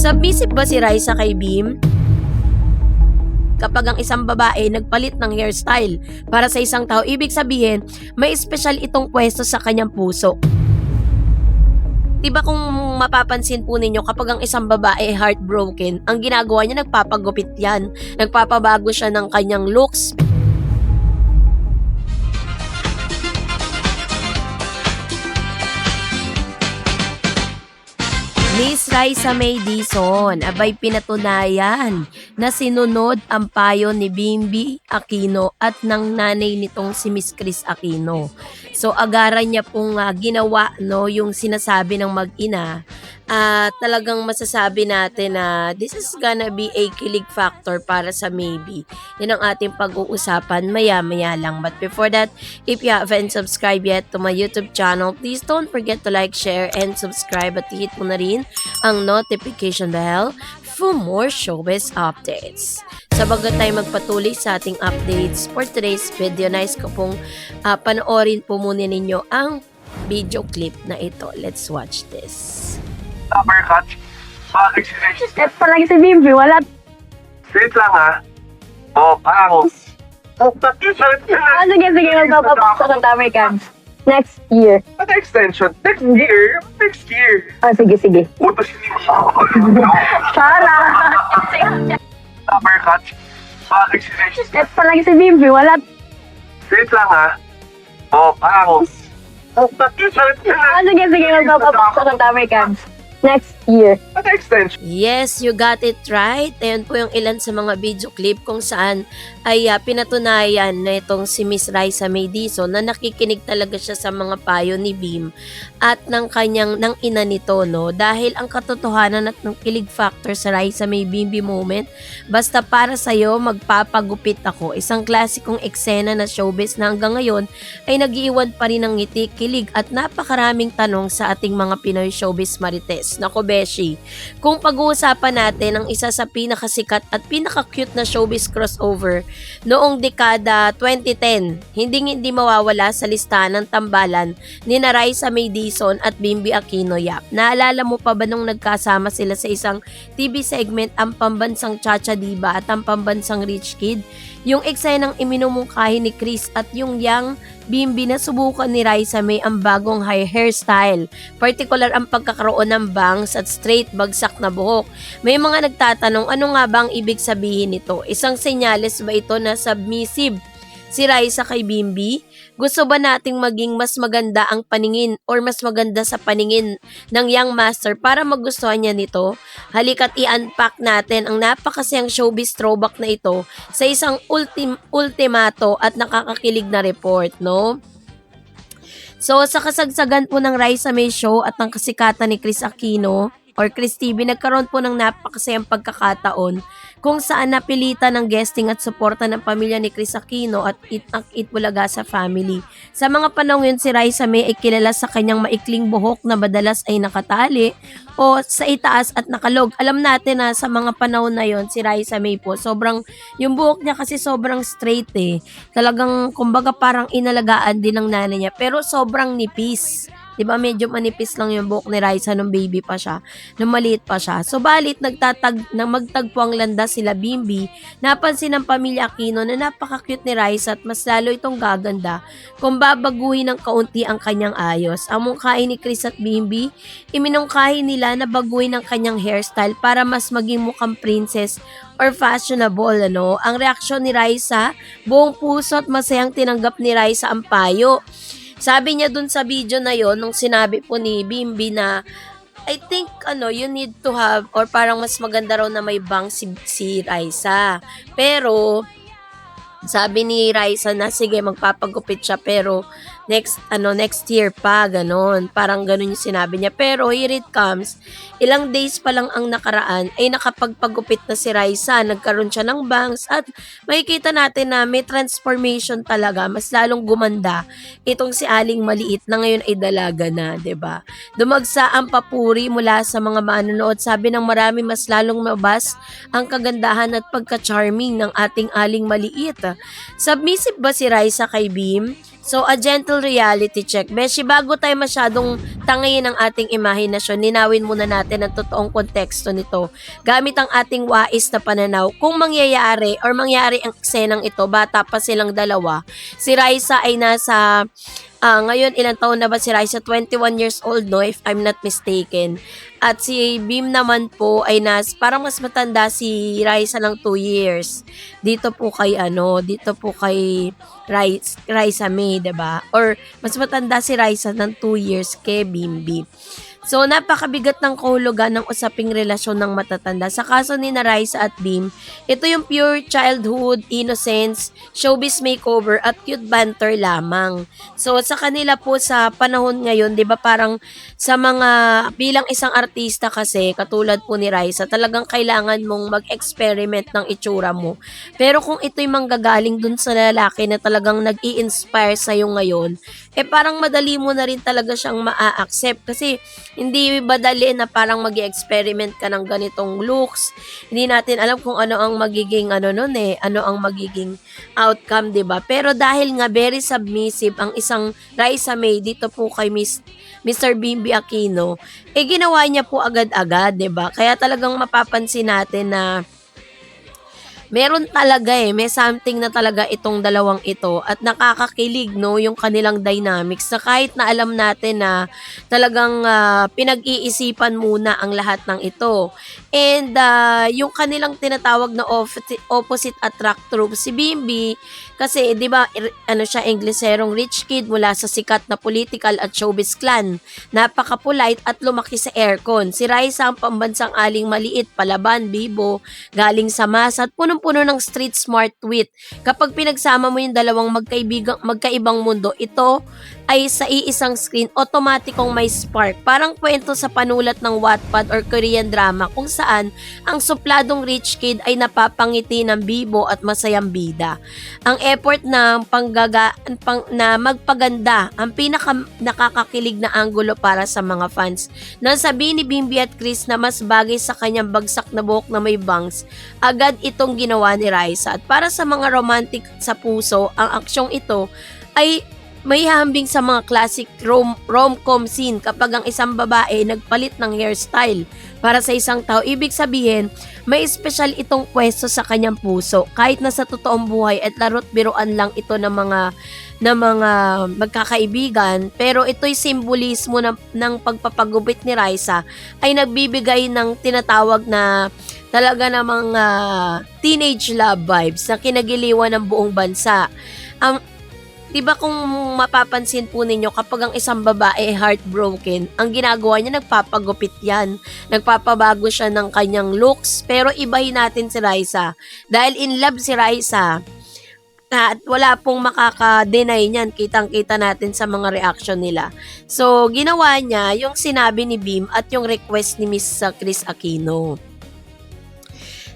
Submissive ba si Raisa kay Beam? Kapag ang isang babae nagpalit ng hairstyle para sa isang tao, ibig sabihin, may espesyal itong pwesto sa kanyang puso. Diba kung mapapansin po ninyo, kapag ang isang babae heartbroken, ang ginagawa niya, nagpapagupit yan. Nagpapabago siya ng kanyang looks. Miss Raisa May Dizon, abay pinatunayan na sinunod ang payo ni Bimby Aquino at ng nanay nitong si Miss Chris Aquino. So agaran niya pong ginawa yung sinasabi ng mag-ina. Talagang masasabi natin na this is gonna be a kilig factor para sa Maybe. Yan ang ating pag-uusapan maya-maya lang. But before that, if you haven't subscribed yet to my YouTube channel, please don't forget to like, share, and subscribe at hit mo na rin ang notification bell for more showbiz updates. So bago tayo magpatuloy sa ating updates for today's video, nice ko pong panoorin po muna ninyo ang video clip na ito. Let's watch this. Uppercut. Bakit si Rex? Step pa lang si Bimby, wala. Wait lang ha. Pang. Sige, magpapapaksa ng American. Next year. Ano extension? Next year? Next year. Sige. Utos ni Sana. Uppercut. Bakit si Rex? Step pa lang si Bimby, wala. Wait lang ha. Pang. Sige, magpapapaksa ng American. Next year. Ano extension? Yes, you got it right. Ayan po yung ilan sa mga video clip kung saan ay pinatunayan na itong si Miss Raisa May Dizon na nakikinig talaga siya sa mga payo ni Beam at ng ina nito, no? Dahil ang katotohanan at ng kilig factor sa Raisa May Bimby moment, basta para sa'yo, magpapagupit ako. Isang klasikong eksena na showbiz na hanggang ngayon ay nag-iwan pa rin ng ngiti, kilig at napakaraming tanong sa ating mga Pinoy showbiz marites. Nako beshi, kung pag-uusapan natin ang isa sa pinakasikat at pinaka-cute na showbiz crossover noong dekada 2010, hindi mawawala sa listahan ng tambalan ni Raisa May Dizon at Bimby Aquino Yap. Naalala mo pa ba nung nagkasama sila sa isang TV segment, ang pambansang Chacha Diva at ang pambansang Rich Kid? Yung eksenang iminumungkahi ni Chris at yung young Bimby na subukan ni Raisa May ang bagong hairstyle, particular ang pagkakaroon ng bangs at straight bagsak na buhok. May mga nagtatanong, ano nga ba ang ibig sabihin nito? Isang senyales ba ito na submissive si Raisa kay Bimby? Gusto ba nating maging mas maganda ang paningin or mas maganda sa paningin ng young master para magustuhan niya nito? Halika't i-unpack natin ang napakasayang showbiz throwback na ito sa isang ultimato at nakakakilig na report, no? So, sa kasagsagan po ng Raisa May Show at ng kasikatan ni Chris Aquino or Chris TV, nagkaroon po ng napakasayang pagkakataon kung saan napilitan ng guesting at suporta ng pamilya ni Chris Aquino at Itbulaga sa family. Sa mga panahon yun, si Raisa May ay kilala sa kanyang maikling buhok na madalas ay nakatali o sa itaas at nakalog. Alam natin na sa mga panahon na yon, si Raisa May po, yung buhok niya kasi sobrang straight eh. Talagang, kumbaga parang inalagaan din ng nanay niya, pero sobrang nipis. Diba, medyo manipis lang yung buhok ni Raisa nung baby pa siya, nung maliit pa siya. So, balit magtagpo ang landas sila Bimby, napansin ng pamilya Aquino na napaka-cute ni Raisa at mas lalo itong gaganda kung babaguhin ng kaunti ang kanyang ayos. Ang mungkahi ni Chris at Bimby, iminungkahi nila na baguhin ang kanyang hairstyle para mas maging mukhang princess or fashionable, ano? Ang reaksyon ni Raisa, buong puso at masayang tinanggap ni Raisa ang payo. Sabi niya dun sa video na yon, nung sinabi po ni Bimby na I think you need to have or parang mas maganda raw na may bangs si Raisa. Pero sabi ni Raisa na sige, magpapagupit siya pero next year pa, ganon. Parang ganon yung sinabi niya. Pero here it comes, ilang days pa lang ang nakaraan ay nakapagpagupit na si Raisa. Nagkaroon siya ng bangs at makikita natin na may transformation talaga. Mas lalong gumanda itong si Aling Maliit na ngayon ay dalaga na, 'di ba? Dumagsa ang papuri mula sa mga manonood. Sabi ng marami, mas lalong mabas ang kagandahan at pagka-charming ng ating Aling Maliit. Submissive ba si Raisa kay Beam? So, a gentle reality check. Beshi, bago tayo masyadong tangayin ang ating imahinasyon, ninawin muna natin ang totoong konteksto nito. Gamit ang ating wais na pananaw, kung mangyayari ang eksenang ito, bata pa silang dalawa, si Raisa ay nasa ngayon, ilang taon na ba si Raisa? 21 years old, no? If I'm not mistaken. At si Beam naman po ay parang mas matanda si Raisa ng 2 years. Dito po kay Raisa May, 'di ba? Or mas matanda si Raisa ng 2 years kay Bimbi. So, napakabigat ng kahulugan ng usaping relasyon ng matatanda. Sa kaso ni na Raisa at Beam, ito yung pure childhood, innocence, showbiz makeover at cute banter lamang. So, sa kanila po sa panahon ngayon, 'di ba, parang sa mga bilang isang artista kasi katulad po ni Raisa, talagang kailangan mong mag-experiment ng itsura mo. Pero kung ito'y manggagaling dun sa lalaki na talagang nag-i-inspire sa iyo ngayon, parang madali mo na rin talaga siyang maa-accept kasi hindi madali na parang mag-experiment ka ng ganitong looks. Hindi natin alam kung ano ang magiging ano ang magiging outcome, 'di ba? Pero dahil nga very submissive ang isang Raisa May dito po kay Mr. Bimbi Aquino, ginawa niya po agad-agad, 'di ba? Kaya talagang mapapansin natin na meron talaga may something na talaga itong dalawang ito at nakakakilig, no, yung kanilang dynamics na kahit na alam natin na talagang pinag-iisipan muna ang lahat ng ito. And yung kanilang tinatawag na opposite attract trope, si Bimbi, kasi 'di ba siya, Ingleserong rich kid mula sa sikat na political at showbiz clan. Napaka-polite at lumaki sa aircon. Si Raisa ang pambansang aling maliit, palaban, bibo, galing sa masa at punong-puno ng street smart wit. Kapag pinagsama mo yung dalawang magkaibang mundo, ito ay sa iisang screen, otomatikong may spark. Parang kwento sa panulat ng Wattpad or Korean drama kung saan ang supladong rich kid ay napapangiti ng bibo at masayang bida. Ang effort na magpaganda ang pinaka nakakakilig na anggulo para sa mga fans. Nang sabihin ni Bimbi at Chris na mas bagay sa kanyang bagsak na buhok na may bangs, agad itong ginawa ni Raisa. At para sa mga romantic sa puso, ang aksyong ito ay may hambing sa mga classic rom-com scene kapag ang isang babae nagpalit ng hairstyle para sa isang tao. Ibig sabihin, may special itong pwesto sa kanyang puso. Kahit na sa totoong buhay at larot biruan lang ito ng mga magkakaibigan, pero ito'y simbolismo ng pagpapagupit ni Raisa ay nagbibigay ng tinatawag na talaga namang teenage love vibes na kinagiliwan ng buong bansa. Diba kung mapapansin po ninyo, kapag ang isang babae heartbroken, ang ginagawa niya, nagpapagupit yan. Nagpapabago siya ng kanyang looks. Pero ibahin natin si Raisa. Dahil in love si Raisa, at wala pong makaka-deny niyan. Kitang-kita natin sa mga reaction nila. So, ginawa niya yung sinabi ni Beam at yung request ni Miss Chris Aquino.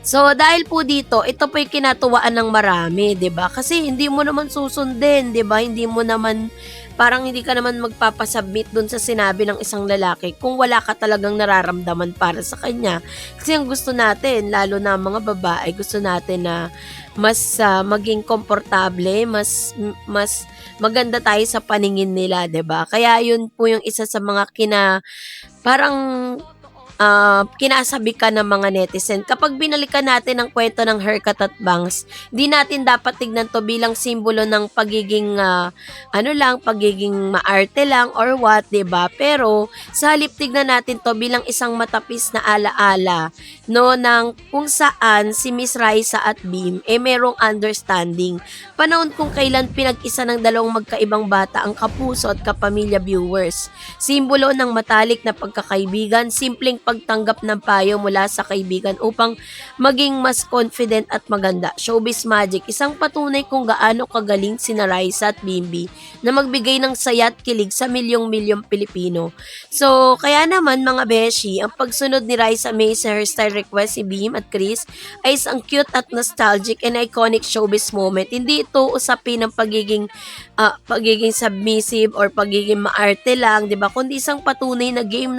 So, dahil po dito, ito po yung kinatuwaan ng marami, 'di ba? Kasi hindi mo naman susundin, 'di ba? Hindi mo naman, parang hindi ka naman magpapasubmit dun sa sinabi ng isang lalaki kung wala ka talagang nararamdaman para sa kanya. Kasi ang gusto natin, lalo na mga babae, gusto natin na mas maging komportable, mas maganda tayo sa paningin nila, 'di ba? Kaya yun po yung isa sa mga parang kinasabi ka ng mga netizen. Kapag binalikan natin ang kwento ng haircut at bangs, di natin dapat tignan to bilang simbolo ng pagiging pagiging maarte lang or what, 'di ba? Pero sa halip tignan natin to bilang isang matapis na alaala, no, ng kung saan si Miss Raisa at Beam merong understanding. Panahon kung kailan pinag-isa ng dalawang magkaibang bata ang kapuso at kapamilya viewers. Simbolo ng matalik na pagkakaibigan, simpleng pagtanggap ng payo mula sa kaibigan upang maging mas confident at maganda. Showbiz magic, isang patunay kung gaano kagaling sina Raisa at Bimbi na magbigay ng saya at kilig sa milyong-milyong Pilipino. So, kaya naman mga beshi, ang pagsunod ni Raisa May sa hairstyle request si Beam at Chris ay isang cute at nostalgic and iconic showbiz moment. Hindi ito usapin ng pagiging submissive or pagiging maarte lang, 'di ba? Kundi isang patunay na game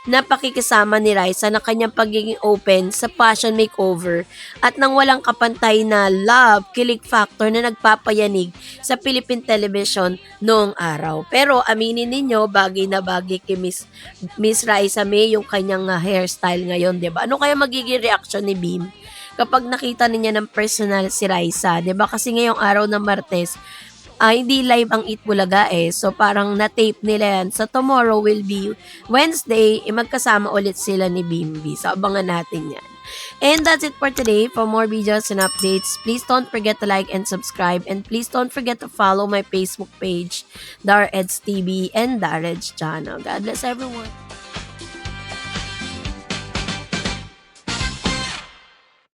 na pakikisama ni Raisa na kanyang pagiging open sa fashion makeover at nang walang kapantay na love, kilig factor na nagpapayanig sa Philippine television noong araw. Pero aminin ninyo, bagay na bagay kay Miss Raisa May yung kanyang hairstyle ngayon, 'di ba? Ano kaya magiging reaction ni Beam kapag nakita niya ng personal si Raisa, 'di ba? Kasi ngayong araw ng Martes, hindi live ang Eat Bulaga so parang na-tape nila yan. So tomorrow will be Wednesday, magkasama ulit sila ni Bimbi. So abangan natin yan. And that's it for today. For more videos and updates, please don't forget to like and subscribe. And please don't forget to follow my Facebook page, Dar Eds TV and Dar Eds channel. God bless everyone.